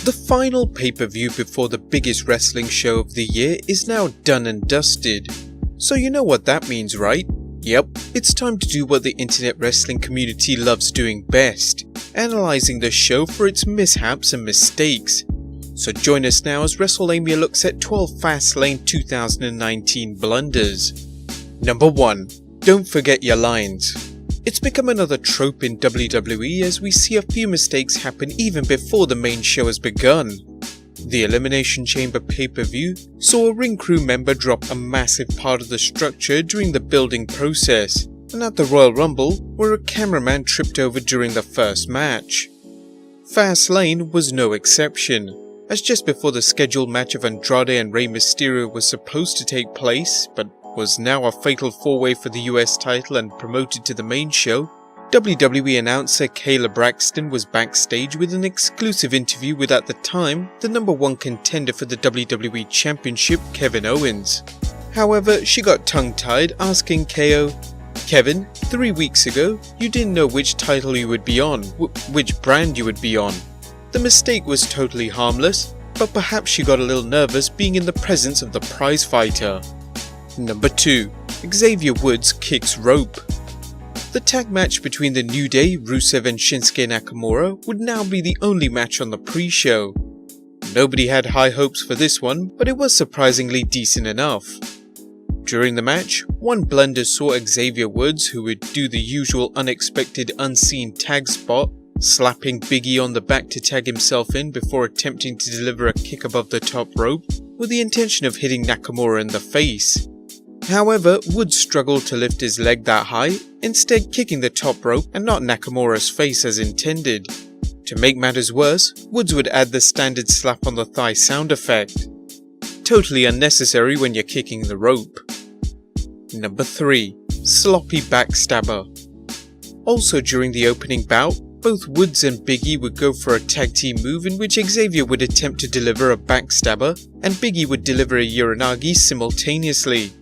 The final pay-per-view before the biggest wrestling show of the year is now done and dusted. So you know what that means, right? Yep, it's time to do what the internet wrestling community loves doing best, analysing the show for its mishaps and mistakes. So join us now as WrestleLamia looks at 12 Fastlane 2019 blunders. Number 1. Don't forget your lines. It's become another trope in WWE as we see a few mistakes happen even before the main show has begun. The Elimination Chamber pay-per-view saw a ring crew member drop a massive part of the structure during the building process, and at the Royal Rumble, where a cameraman tripped over during the first match. Fastlane was no exception, as just before the scheduled match of Andrade and Rey Mysterio was supposed to take place, but was now a fatal four-way for the US title and promoted to the main show, WWE announcer Kayla Braxton was backstage with an exclusive interview with, at the time, the #1 contender for the WWE Championship, Kevin Owens. However, she got tongue-tied asking KO, "Kevin, 3 weeks ago, you didn't know which title you would be on, which brand you would be on." The mistake was totally harmless, but perhaps she got a little nervous being in the presence of the prize fighter. Number 2. Xavier Woods kicks rope. The tag match between the New Day, Rusev and Shinsuke Nakamura would now be the only match on the pre-show. Nobody had high hopes for this one, but it was surprisingly decent enough. During the match, one blunder saw Xavier Woods, who would do the usual unexpected unseen tag spot, slapping Big E on the back to tag himself in before attempting to deliver a kick above the top rope, with the intention of hitting Nakamura in the face. However, Woods struggled to lift his leg that high, instead kicking the top rope and not Nakamura's face as intended. To make matters worse, Woods would add the standard slap on the thigh sound effect. Totally unnecessary when you're kicking the rope. Number 3. Sloppy backstabber. Also during the opening bout, both Woods and Big E would go for a tag team move in which Xavier would attempt to deliver a backstabber and Big E would deliver a Uranagi simultaneously.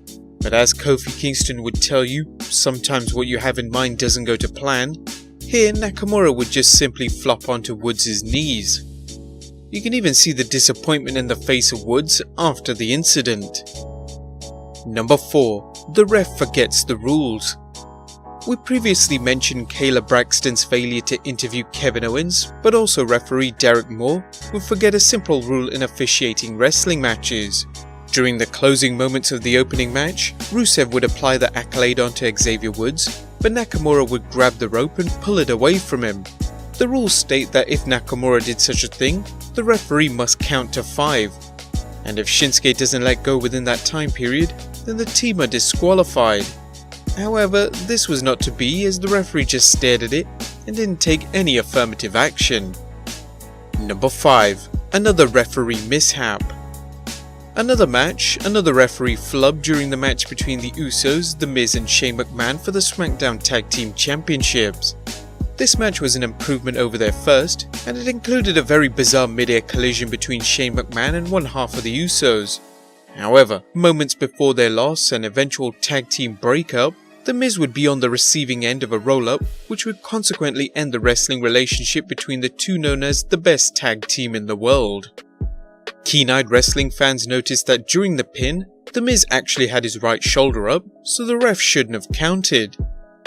But as Kofi Kingston would tell you, sometimes what you have in mind doesn't go to plan. Here, Nakamura would just simply flop onto Woods' knees. You can even see the disappointment in the face of Woods after the incident. Number 4. The ref forgets the rules. We previously mentioned Kayla Braxton's failure to interview Kevin Owens, but also referee Derek Moore would forget a simple rule in officiating wrestling matches. During the closing moments of the opening match, Rusev would apply the accolade onto Xavier Woods, but Nakamura would grab the rope and pull it away from him. The rules state that if Nakamura did such a thing, the referee must count to 5. And if Shinsuke doesn't let go within that time period, then the team are disqualified. However, this was not to be as the referee just stared at it and didn't take any affirmative action. Number 5. Another referee mishap. Another match, another referee flub during the match between the Usos, The Miz and Shane McMahon for the SmackDown Tag Team Championships. This match was an improvement over their first, and it included a very bizarre mid-air collision between Shane McMahon and one half of the Usos. However, moments before their loss and eventual tag team breakup, The Miz would be on the receiving end of a roll-up, which would consequently end the wrestling relationship between the two known as the best tag team in the world. Keen-eyed wrestling fans noticed that during the pin, The Miz actually had his right shoulder up, so the ref shouldn't have counted.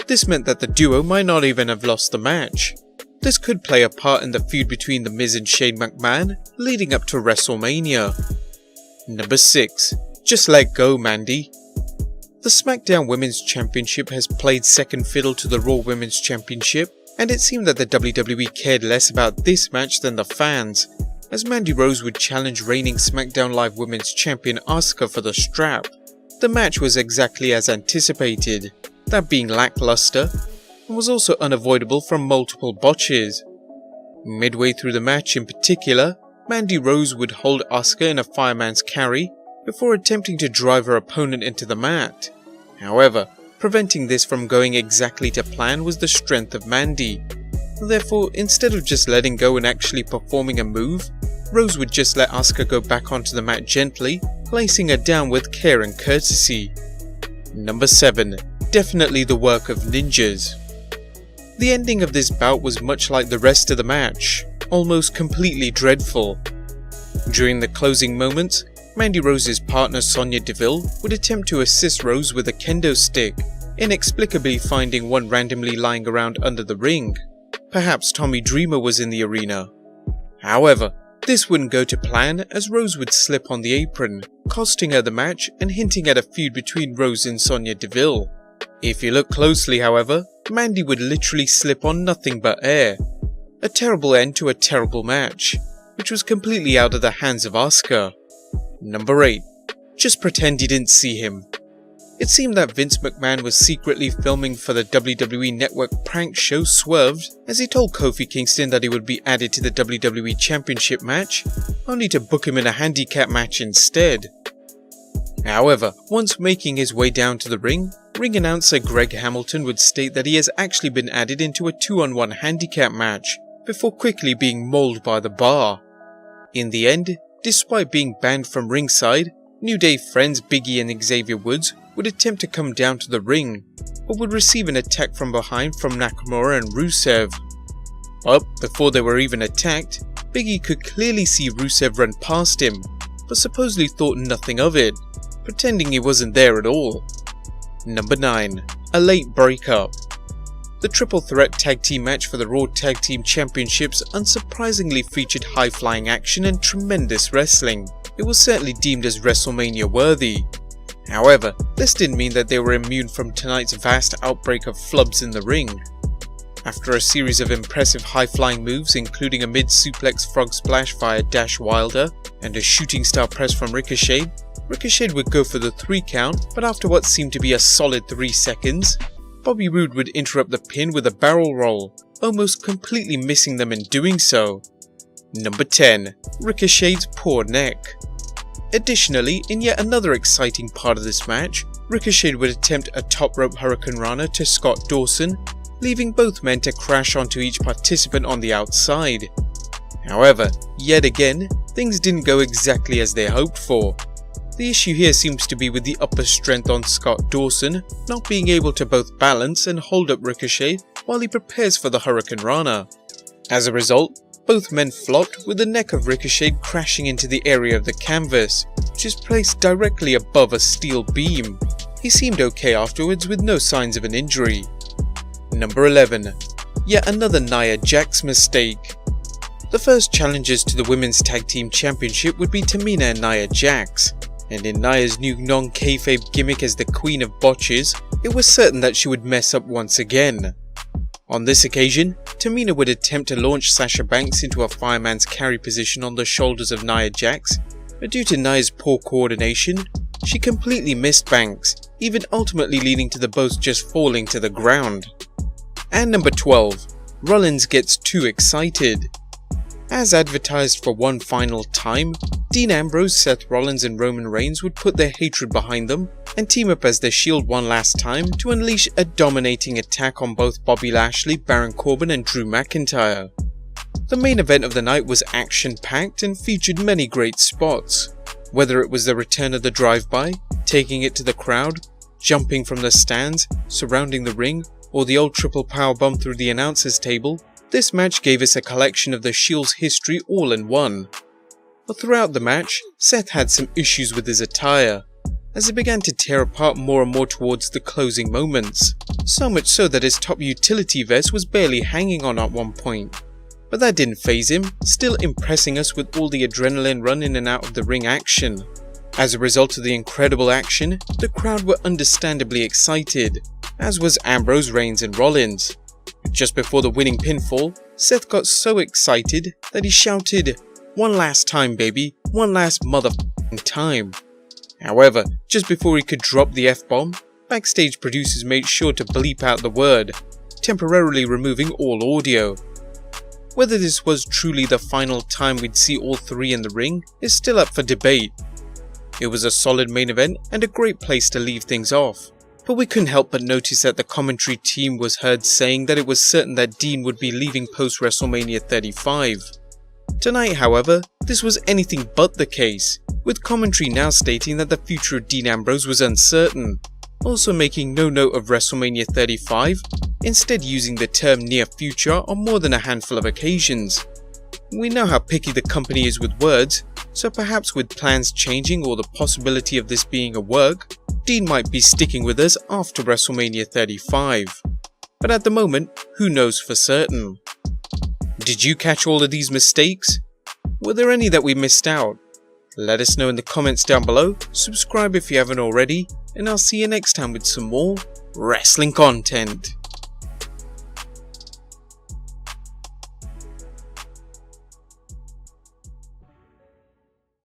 This meant that the duo might not even have lost the match. This could play a part in the feud between The Miz and Shane McMahon, leading up to WrestleMania. Number 6. Just let go, Mandy. The SmackDown Women's Championship has played second fiddle to the Raw Women's Championship, and it seemed that the WWE cared less about this match than the fans, as Mandy Rose would challenge reigning SmackDown Live Women's Champion Asuka for the strap. The match was exactly as anticipated, that being lackluster, and was also unavoidable from multiple botches. Midway through the match in particular, Mandy Rose would hold Asuka in a fireman's carry before attempting to drive her opponent into the mat. However, preventing this from going exactly to plan was the strength of Mandy. Therefore, instead of just letting go and actually performing a move, Rose would just let Asuka go back onto the mat gently, placing her down with care and courtesy. Number 7. Definitely the work of ninjas. The ending of this bout was much like the rest of the match. almost completely dreadful. During the closing moments, Mandy Rose's partner Sonya Deville would attempt to assist Rose with a kendo stick, inexplicably finding one randomly lying around under the ring. Perhaps Tommy Dreamer was in the arena. However, this wouldn't go to plan as Rose would slip on the apron, costing her the match and hinting at a feud between Rose and Sonya Deville. If you look closely, however, Mandy would literally slip on nothing but air. A terrible end to a terrible match, which was completely out of the hands of Asuka. Number 8. Just pretend you didn't see him. It seemed that Vince McMahon was secretly filming for the WWE Network prank show Swerved as he told Kofi Kingston that he would be added to the WWE Championship match, only to book him in a handicap match instead. However, once making his way down to the ring announcer Greg Hamilton would state that he has actually been added into a 2-on-1 handicap match, before quickly being mauled by the bar. In the end, despite being banned from ringside, New Day friends Big E and Xavier Woods would attempt to come down to the ring, but would receive an attack from behind from Nakamura and Rusev. But before they were even attacked, Big E could clearly see Rusev run past him, but supposedly thought nothing of it, pretending he wasn't there at all. Number 9. A late breakup. The triple threat tag team match for the Raw Tag Team Championships unsurprisingly featured high-flying action and tremendous wrestling. It was certainly deemed as WrestleMania worthy. However, this didn't mean that they were immune from tonight's vast outbreak of flubs in the ring. After a series of impressive high-flying moves including a mid-suplex frog splash via Dash Wilder and a shooting star press from Ricochet, Ricochet would go for the 3 count, but after what seemed to be a solid 3 seconds, Bobby Roode would interrupt the pin with a barrel roll, almost completely missing them in doing so. Number 10. Ricochet's poor neck. Additionally, in yet another exciting part of this match, Ricochet would attempt a top rope Hurricane Rana to Scott Dawson, leaving both men to crash onto each participant on the outside. However, yet again, things didn't go exactly as they hoped for. The issue here seems to be with the upper strength on Scott Dawson not being able to both balance and hold up Ricochet while he prepares for the Hurricane Rana. As a result, both men flopped with the neck of Ricochet crashing into the area of the canvas, which is placed directly above a steel beam. He seemed okay afterwards with no signs of an injury. Number 11. Yet another Nia Jax mistake. The first challengers to the Women's Tag Team Championship would be Tamina and Nia Jax, and in Nia's new non-kayfabe gimmick as the Queen of Botches, it was certain that she would mess up once again. On this occasion, Tamina would attempt to launch Sasha Banks into a fireman's carry position on the shoulders of Nia Jax, but due to Nia's poor coordination, she completely missed Banks, even ultimately leading to the both just falling to the ground. And number 12. Rollins gets too excited. As advertised for one final time, Dean Ambrose, Seth Rollins and Roman Reigns would put their hatred behind them and team up as the Shield one last time to unleash a dominating attack on both Bobby Lashley, Baron Corbin and Drew McIntyre. The main event of the night was action-packed and featured many great spots, whether it was the return of the drive-by, taking it to the crowd, jumping from the stands, surrounding the ring, or the old triple powerbomb through the announcer's table. This match gave us a collection of the Shield's history all in one. But throughout the match, Seth had some issues with his attire, as it began to tear apart more and more towards the closing moments, so much so that his top utility vest was barely hanging on at one point. But that didn't faze him, still impressing us with all the adrenaline run in and out of the ring action. As a result of the incredible action, the crowd were understandably excited, as was Ambrose, Reigns and Rollins. Just before the winning pinfall, Seth got so excited that he shouted, "One last time baby, one last motherfucking time." However, just before he could drop the F-bomb, backstage producers made sure to bleep out the word, temporarily removing all audio. Whether this was truly the final time we'd see all three in the ring is still up for debate. It was a solid main event and a great place to leave things off. But we couldn't help but notice that the commentary team was heard saying that it was certain that Dean would be leaving post WrestleMania 35. Tonight, however, this was anything but the case, with commentary now stating that the future of Dean Ambrose was uncertain, also making no note of WrestleMania 35, instead using the term near future on more than a handful of occasions. We know how picky the company is with words, so perhaps with plans changing or the possibility of this being a work, Dean might be sticking with us after WrestleMania 35. But at the moment, who knows for certain? Did you catch all of these mistakes? Were there any that we missed out? Let us know in the comments down below, subscribe if you haven't already, and I'll see you next time with some more wrestling content.